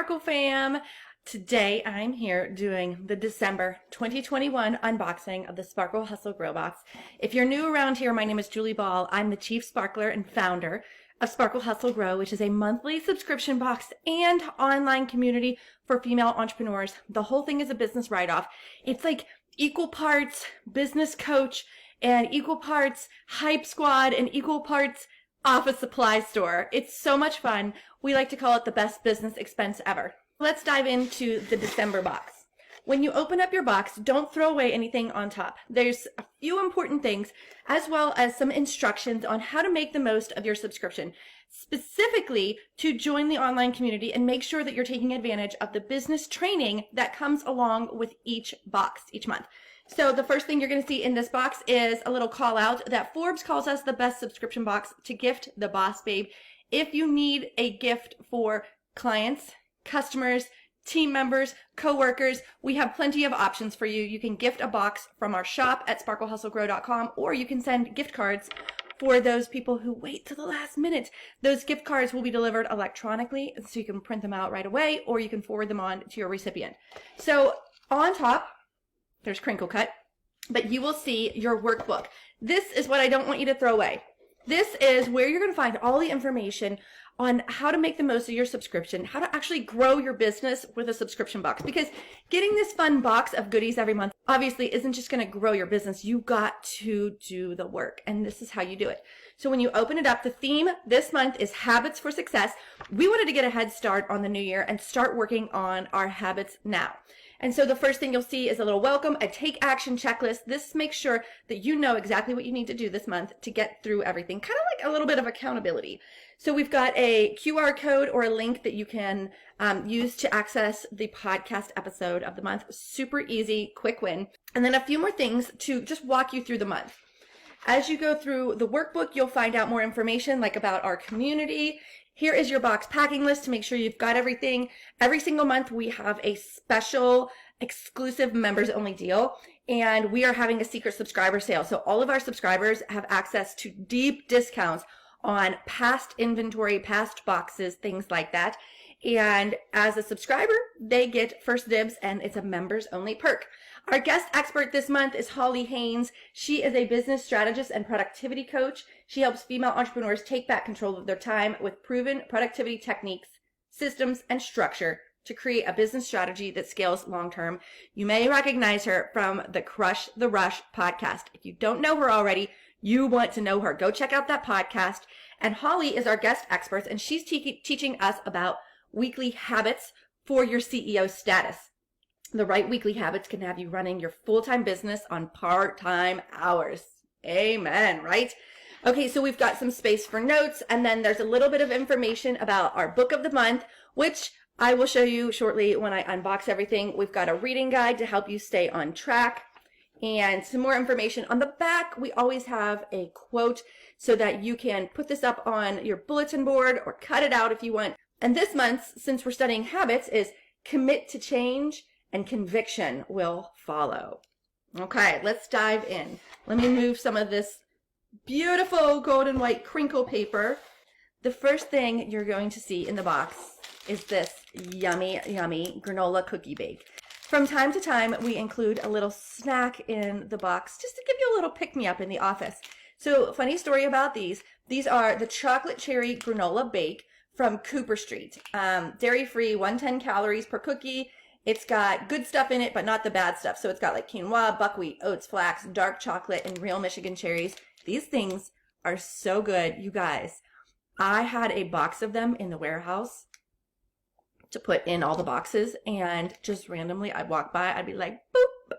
Sparkle fam. Today I'm here doing the December 2021 unboxing of the Sparkle Hustle Grow Box. If you're new around here, my name is Julie Ball. I'm the chief sparkler and founder of Sparkle Hustle Grow, which is a monthly subscription box and online community for female entrepreneurs. The whole thing is a business write-off. It's like equal parts business coach and equal parts hype squad and equal parts office supply store. It's so much fun. We like to call it the best business expense ever. Let's dive into the December box. When you open up your box, don't throw away anything on top. There's a few important things as well as some instructions on how to make the most of your subscription, specifically to join the online community and make sure that you're taking advantage of the business training that comes along with each box each month. So the first thing you're going to see in this box is a little call out that Forbes calls us the best subscription box to gift the boss babe. If you need a gift for clients, customers, team members, co-workers, we have plenty of options for you. You can gift a box from our shop at sparklehustlegrow.com, or you can send gift cards for those people who wait to the last minute. Those gift cards will be delivered electronically, so you can print them out right away, or you can forward them on to your recipient. So on top, there's crinkle cut, but you will see your workbook. This is what I don't want you to throw away. This is where you're going to find all the information on how to make the most of your subscription, how to actually grow your business with a subscription box. Because getting this fun box of goodies every month obviously isn't just going to grow your business. You got to do the work, and this is how you do it. So when you open it up, the theme this month is Habits for Success. We wanted to get a head start on the new year and start working on our habits now. And so the first thing you'll see is a little welcome, a take action checklist. This makes sure that you know exactly what you need to do this month to get through everything, kind of like a little bit of accountability. So we've got a QR code or a link that you can use to access the podcast episode of the month. Super easy, quick win. And then a few more things to just walk you through the month. As you go through the workbook, you'll find out more information like about our community. Here is your box packing list to make sure you've got everything. Every single month we have a special exclusive members only deal, and we are having a secret subscriber sale. So all of our subscribers have access to deep discounts on past inventory, past boxes, things like that. And as a subscriber, they get first dibs, and it's a members only perk. Our guest expert this month is Holly Haynes. She is a business strategist and productivity coach. She helps female entrepreneurs take back control of their time with proven productivity techniques, systems, and structure to create a business strategy that scales long-term. You may recognize her from the Crush the Rush podcast. If you don't know her already, you want to know her. Go check out that podcast. And Holly is our guest expert, and she's teaching us about weekly habits for your CEO status. The right weekly habits can have you running your full-time business on part-time hours. Amen, right? Okay, so we've got some space for notes, and then there's a little bit of information about our book of the month, which I will show you shortly when I unbox everything. We've got a reading guide to help you stay on track, and some more information. On the back, we always have a quote so that you can put this up on your bulletin board or cut it out if you want. And this month, since we're studying habits, is commit to change and conviction will follow. Okay, let's dive in. Let me move some of this beautiful golden white crinkle paper. The first thing you're going to see in the box is this yummy, yummy granola cookie bake. From time to time, we include a little snack in the box just to give you a little pick-me-up in the office. So, funny story about these. These are the chocolate cherry granola bake from Cooper Street. Dairy-free, 110 calories per cookie. It's got good stuff in it, but not the bad stuff. So it's got like quinoa, buckwheat, oats, flax, dark chocolate, and real Michigan cherries. These things are so good, you guys. I had a box of them in the warehouse to put in all the boxes, and just randomly I'd walk by, I'd be like, boop,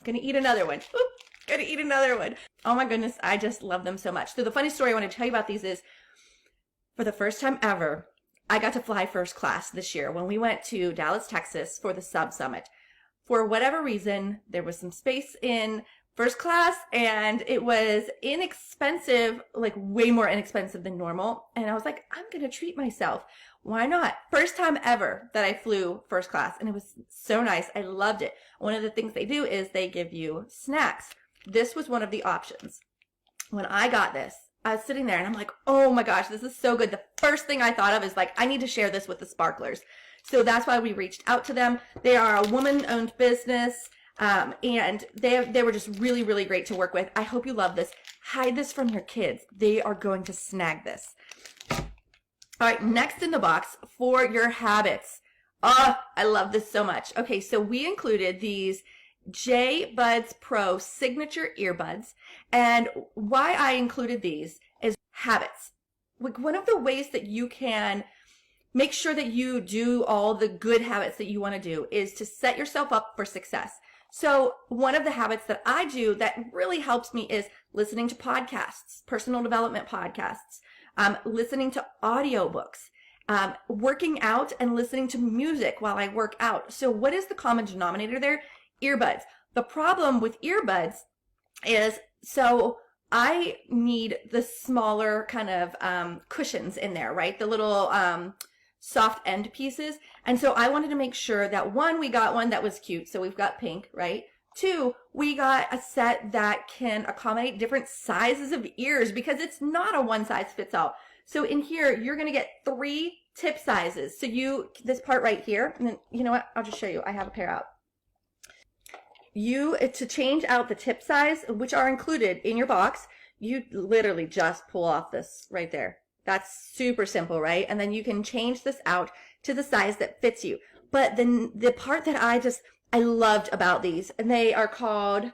gonna eat another one, boop, gonna eat another one. Oh my goodness, I just love them so much. So the funny story I want to tell you about these is, for the first time ever, I got to fly first class this year when we went to Dallas, Texas for the Sub Summit. For whatever reason, there was some space in first class, and it was inexpensive, like way more inexpensive than normal. And I was like, I'm going to treat myself. Why not? First time ever that I flew first class, and it was so nice. I loved it. One of the things they do is they give you snacks. This was one of the options. When I got this, I was sitting there and I'm like, oh my gosh, this is so good. The first thing I thought of is like, I need to share this with the sparklers. So that's why we reached out to them. They are a woman-owned business, and they were just really, really great to work with. I hope you love this. Hide this from your kids. They are going to snag this. All right, next in the box for your habits. Oh, I love this so much. Okay, so we included these J-Buds Pro signature earbuds. And why I included these is habits. Like, one of the ways that you can make sure that you do all the good habits that you want to do is to set yourself up for success. So one of the habits that I do that really helps me is listening to podcasts, personal development podcasts, listening to audiobooks, working out and listening to music while I work out. So what is the common denominator there? Earbuds. The problem with earbuds is, so I need the smaller kind of cushions in there, right? The little soft end pieces. And so I wanted to make sure that, one, we got one that was cute. So we've got pink, right? Two, we got a set that can accommodate different sizes of ears, because it's not a one size fits all. So in here, you're going to get 3 tip sizes. So this part right here, and then, you know what? I'll just show you. I have a pair out. To change out the tip size, which are included in your box, you literally just pull off this right there. That's super simple, right? And then you can change this out to the size that fits you. But then the part that I loved about these, and they are called,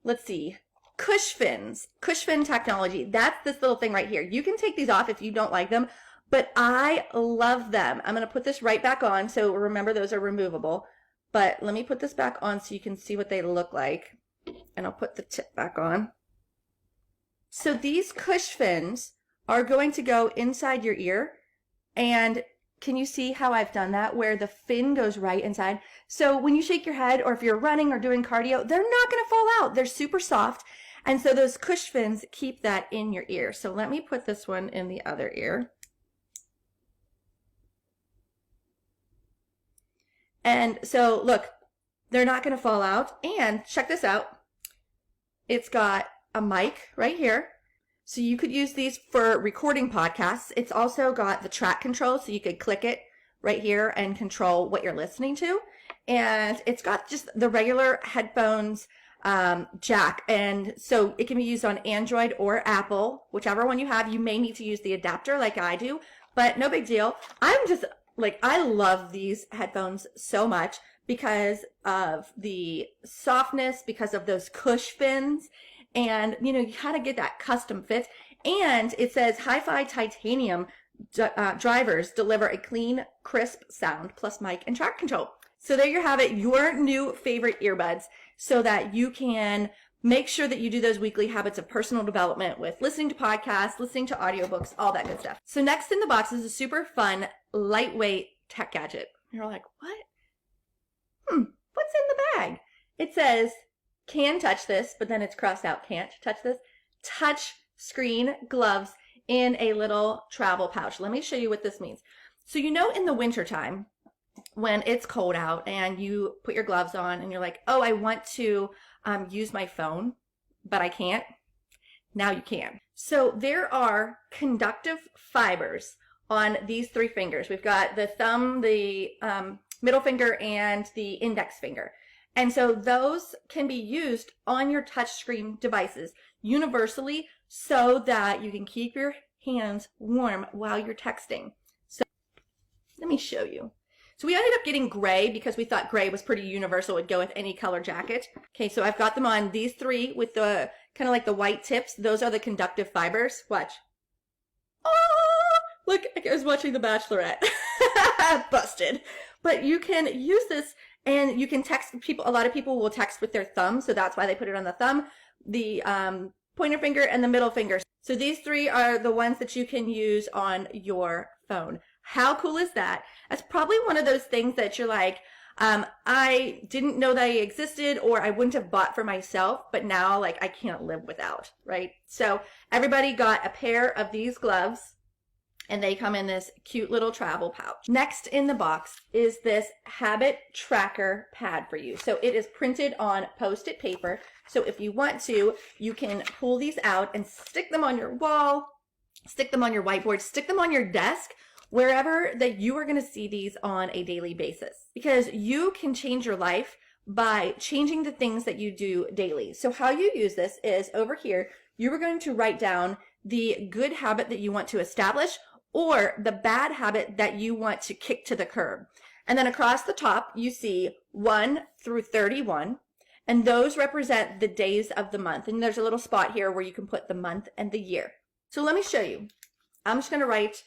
let's see, Cushfins, Cushfin technology. That's this little thing right here. You can take these off if you don't like them, but I love them. I'm going to put this right back on. So remember, those are removable, but let me put this back on so you can see what they look like. And I'll put the tip back on. So these Cushfins are going to go inside your ear. And can you see how I've done that, where the fin goes right inside? So when you shake your head, or if you're running or doing cardio, they're not going to fall out. They're super soft. And so those Cushfins keep that in your ear. So let me put this one in the other ear. And so look, they're not going to fall out. And check this out. It's got a mic right here. So you could use these for recording podcasts. It's also got the track control, so you could click it right here and control what you're listening to. And it's got just the regular headphones jack. And so it can be used on Android or Apple, whichever one you have. You may need to use the adapter like I do, but no big deal. I'm just like, I love these headphones so much because of the softness, because of those Cushfins. And, you know, you kind of get that custom fit. And it says hi-fi titanium drivers deliver a clean, crisp sound plus mic and track control. So there you have it, your new favorite earbuds, so that you can make sure that you do those weekly habits of personal development with listening to podcasts, listening to audiobooks, all that good stuff. So next in the box is a super fun, lightweight tech gadget. You're like, what? What's in the bag? It says, can touch this, but then it's crossed out, can't touch this. Touch screen gloves in a little travel pouch. Let me show you what this means. So you know, in the wintertime, when it's cold out and you put your gloves on and you're like, oh, I want to use my phone, but I can't. Now you can. So there are conductive fibers on these 3 fingers. We've got the thumb, the middle finger, and the index finger. And so those can be used on your touchscreen devices universally, so that you can keep your hands warm while you're texting. So let me show you. So we ended up getting gray because we thought gray was pretty universal. It would go with any color jacket. Okay, so I've got them on, these 3 with the kind of like the white tips. Those are the conductive fibers. Watch. Oh, look, I was watching The Bachelorette. Busted. But you can use this and you can text people. A lot of people will text with their thumb, so that's why they put it on the thumb, the pointer finger, and the middle finger. So these 3 are the ones that you can use on your phone. How cool is that? That's probably one of those things that you're like, I didn't know they existed, or I wouldn't have bought for myself, but now like I can't live without, right? So everybody got a pair of these gloves, and they come in this cute little travel pouch. Next in the box is this habit tracker pad for you. So it is printed on Post-it paper. So if you want to, you can pull these out and stick them on your wall, stick them on your whiteboard, stick them on your desk, wherever that you are going to see these on a daily basis, because you can change your life by changing the things that you do daily. So how you use this is over here, you are going to write down the good habit that you want to establish or the bad habit that you want to kick to the curb. And then across the top, you see 1 through 31, and those represent the days of the month. And there's a little spot here where you can put the month and the year. So let me show you. I'm just going to write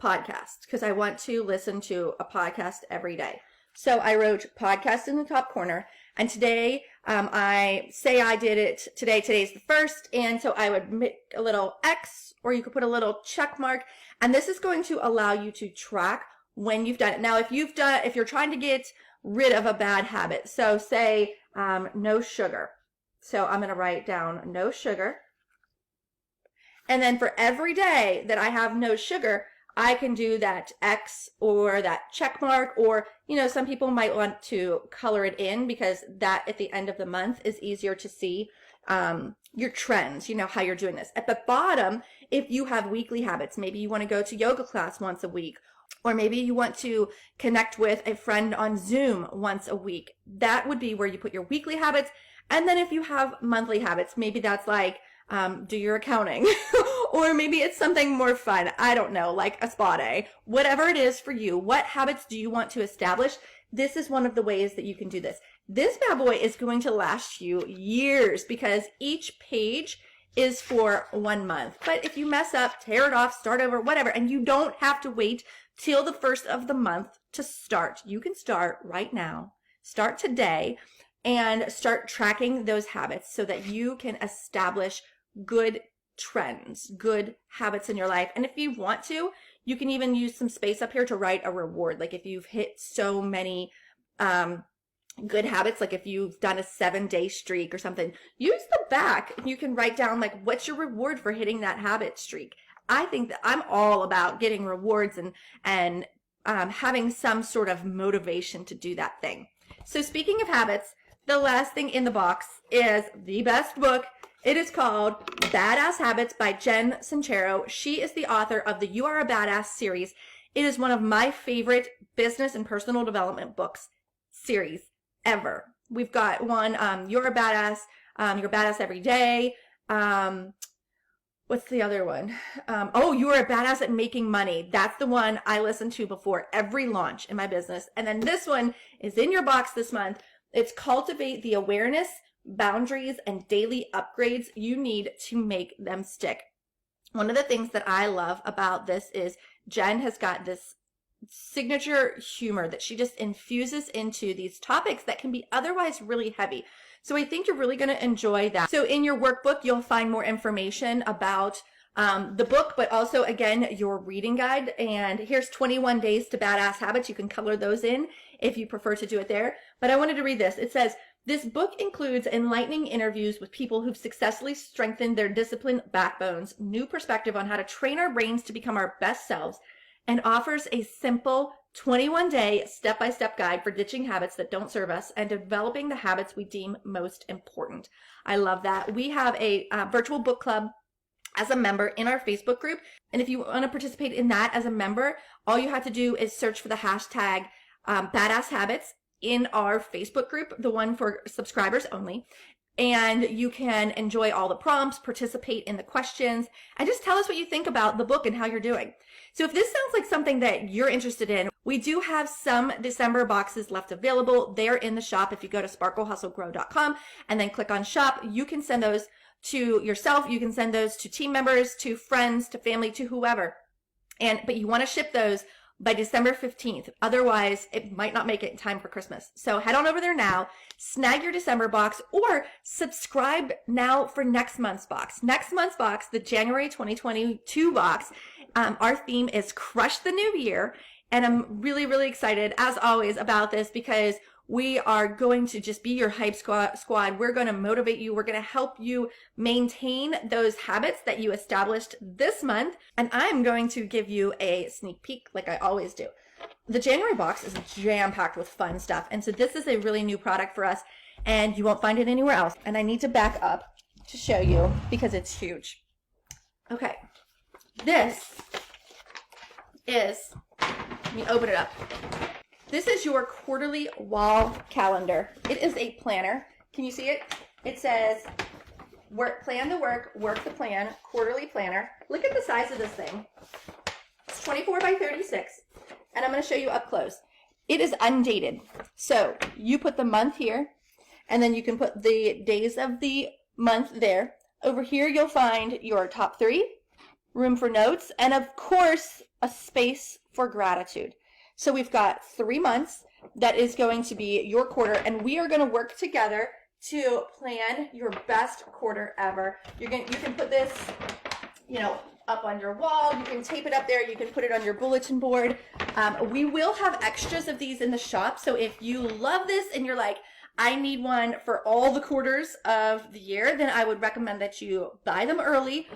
podcast because I want to listen to a podcast every day. So I wrote podcast in the top corner, and today I say I did it today. Today's the 1st, and so I would make a little X, or you could put a little check mark, and this is going to allow you to track when you've done it. Now, if you're trying to get rid of a bad habit, so say no sugar. So I'm going to write down no sugar, and then for every day that I have no sugar, I can do that X or that check mark, or, some people might want to color it in because that at the end of the month is easier to see your trends, how you're doing this. At the bottom, if you have weekly habits, maybe you want to go to yoga class once a week, or maybe you want to connect with a friend on Zoom once a week. That would be where you put your weekly habits. And then if you have monthly habits, maybe that's like, do your accounting, or maybe it's something more fun. I don't know, like a spa day, whatever it is for you. What habits do you want to establish? This is one of the ways that you can do this. This bad boy is going to last you years because each page is for 1 month. But if you mess up, tear it off, start over, whatever, and you don't have to wait till the 1st of the month to start. You can start right now, start today, and start tracking those habits so that you can establish good trends, good habits in your life. And if you want to, you can even use some space up here to write a reward. Like if you've hit so many good habits, like if you've done a 7-day streak or something, use the back and you can write down like, what's your reward for hitting that habit streak? I think that I'm all about getting rewards and having some sort of motivation to do that thing. So speaking of habits, the last thing in the box is the best book. It is called Badass Habits by Jen Sincero. She is the author of the You Are a Badass series. It is one of my favorite business and personal development books series ever. We've got one, You're a Badass, You're Badass Every Day. What's the other one? You Are a Badass at Making Money. That's the one I listen to before every launch in my business. And then this one is in your box this month. It's Cultivate the Awareness, Boundaries, and Daily Upgrades you need to make them stick. One of the things that I love about this is Jen has got this signature humor that she just infuses into these topics that can be otherwise really heavy. So I think you're really going to enjoy that. So in your workbook, you'll find more information about the book, but also, again, your reading guide. And here's 21 Days to Badass Habits. You can color those in if you prefer to do it there. But I wanted to read this. It says, this book includes enlightening interviews with people who've successfully strengthened their discipline backbones, new perspective on how to train our brains to become our best selves, and offers a simple 21-day step-by-step guide for ditching habits that don't serve us and developing the habits we deem most important. I love that. We have a virtual book club as a member in our Facebook group. And if you want to participate in that as a member, all you have to do is search for the hashtag Badass Habits in our Facebook group, the one for subscribers only. And you can enjoy all the prompts, participate in the questions, and just tell us what you think about the book and how you're doing. So if this sounds like something that you're interested in, we do have some December boxes left available. They're in the shop. If you go to sparklehustlegrow.com and then click on shop, you can send those to yourself. You can send those to team members, to friends, to family, to whoever. But you want to ship those by December 15th. Otherwise, it might not make it in time for Christmas. So head on over there now, snag your December box, or subscribe now for next month's box. Next month's box, the January 2022 box, our theme is Crush the New Year. And I'm really, really excited, as always, about this because we are going to just be your hype squad. We're going to motivate you. We're going to help you maintain those habits that you established this month. And I'm going to give you a sneak peek like I always do. The January box is jam-packed with fun stuff. And so this is a really new product for us and you won't find it anywhere else. And I need to back up to show you because it's huge. Okay. This is, let me open it up. This is your quarterly wall calendar. It is a planner. Can you see it? It says, plan the work the plan, quarterly planner. Look at the size of this thing. It's 24 by 36, and I'm going to show you up close. It is undated. So you put the month here, and then you can put the days of the month there. Over here, you'll find your top 3, room for notes, and of course, a space for gratitude. So we've got 3 months. That is going to be your quarter, and we are going to work together to plan your best quarter ever. You can put this, up on your wall. You can tape it up there. You can put it on your bulletin board. We will have extras of these in the shop. So if you love this and you're like, I need one for all the quarters of the year, then I would recommend that you buy them early.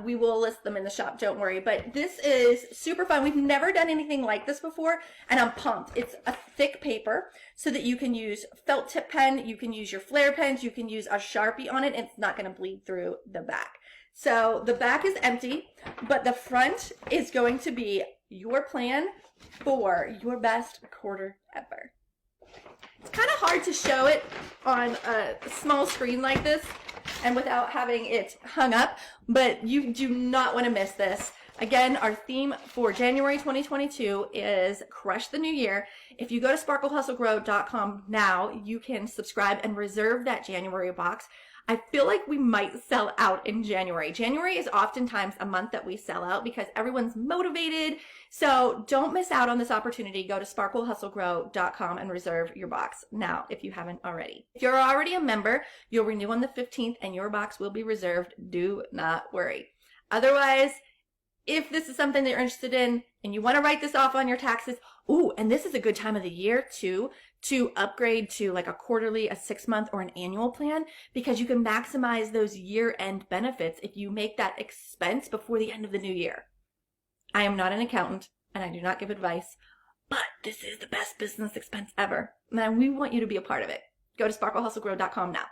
We will list them in the shop, don't worry. But this is super fun. We've never done anything like this before, and I'm pumped. It's a thick paper so that you can use felt tip pen, you can use your flare pens, you can use a Sharpie on it, and it's not gonna bleed through the back. So the back is empty, but the front is going to be your plan for your best quarter ever. It's kind of hard to show it on a small screen like this and without having it hung up, but you do not want to miss this. Again, our theme for January 2022 is Crush the New Year. If you go to sparklehustlegrow.com now, you can subscribe and reserve that January box. I feel like we might sell out in January. January is oftentimes a month that we sell out because everyone's motivated. So don't miss out on this opportunity. Go to sparklehustlegrow.com and reserve your box now if you haven't already. If you're already a member, you'll renew on the 15th and your box will be reserved. Do not worry. Otherwise, if this is something that you're interested in and you want to write this off on your taxes, and this is a good time of the year too, to upgrade to like a quarterly, a 6-month, or an annual plan, because you can maximize those year-end benefits if you make that expense before the end of the new year. I am not an accountant and I do not give advice, but this is the best business expense ever. And we want you to be a part of it. Go to sparklehustlegrow.com now.